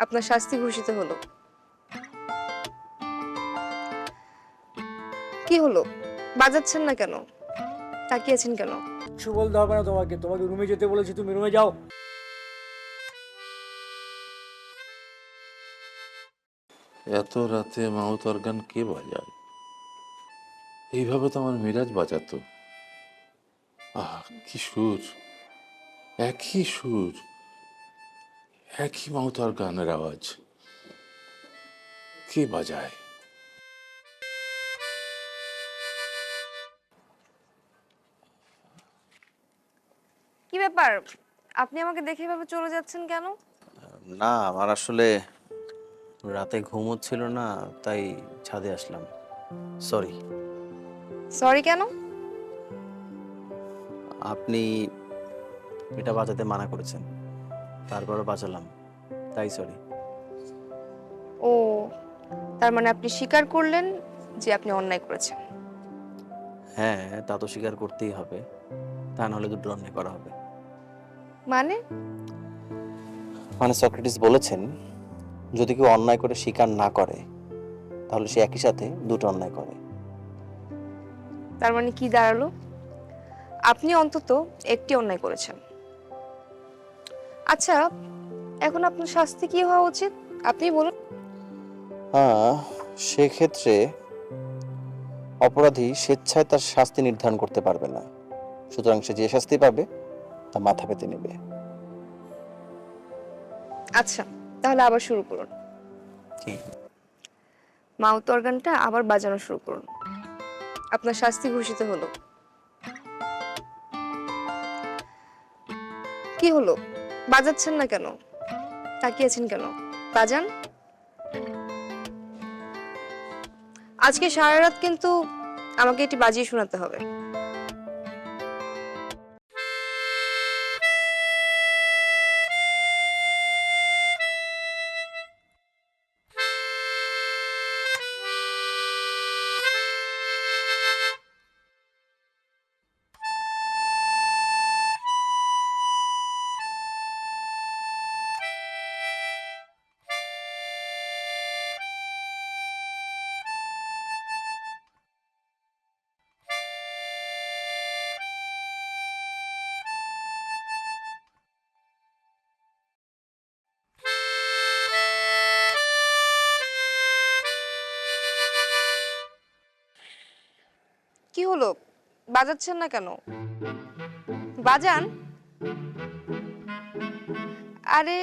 আপনার শাস্তি ঘোষিত হলো। কি হলো, বাজাচ্ছেন না কেন? তাকিয়েছেন কেন? কিছু বলতে হবে না তোমাকে, তোমাকে রুমে যেতে বলেছি, তুমি রুমে যাও। এত রাতে মাউথ অর্গান কে বাজায়? এইভাবে তো আমার মিরাজ বাজাতো। আহ, কি সুর! একই সুর, একই মাউথ অর্গানের আওয়াজ। কে বাজায়? কি ব্যাপার, আপনি আমাকে দেখে এভাবে চলে যাচ্ছেন কেন? না, আমার আসলে রাতে ঘুম হচ্ছিল না, তাই ছাদে আসলাম। সরি। সরি কেন? আপনি এটা বাজাতে মানা করেছেন, তারপরও বাজালাম, তাই সরি। ও, তার মানে আপনি স্বীকার করলেন যে আপনি অন্যায় করেছেন। হ্যাঁ, তা তো স্বীকার করতেই হবে, তা নাহলে দুটো অন্যায় করা হবে। মানে? মানে সক্রেটিস বলেছেন, যদি কেউ অন্যায় করে স্বীকার না করে তাহলে সে একই সাথে দুটো অন্যায় করে। তার মানে কি দাঁড়ালো? আপনি অন্তত একটি অন্যায় করেছেন। আচ্ছা, এখন আপনার শাস্তি কি হওয়া উচিত আপনি বলুন। হ্যাঁ, সেক্ষেত্রে অপরাধী স্বেচ্ছায় তার শাস্তি নির্ধারণ করতে পারবে না, সুতরাং সে যে শাস্তি পাবে তা মাথা পেতে নেবে। আচ্ছা, তাহলে আবার শুরু করুন। কি? মাউথ অর্গানটা আবার বাজানো শুরু করুন। আপনার শাস্তি ঘোষিত হলো। কি হলো, বাজাচ্ছেন না কেন? তাকিয়েছেন কেন? বাজান। আজকে সারা রাত কিন্তু আমাকে এটি বাজিয়ে শোনাতে হবে। কি হলো, বাজাচ্ছেন না কেন? বাজান। আরে,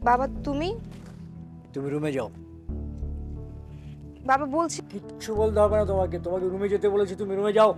বাবা তুমি? তুমি রুমে যাও। বাবা বলছি। কিচ্ছু বলতে হবে না তোমাকে, তোমাকে রুমে যেতে বলেছি, তুমি রুমে যাও।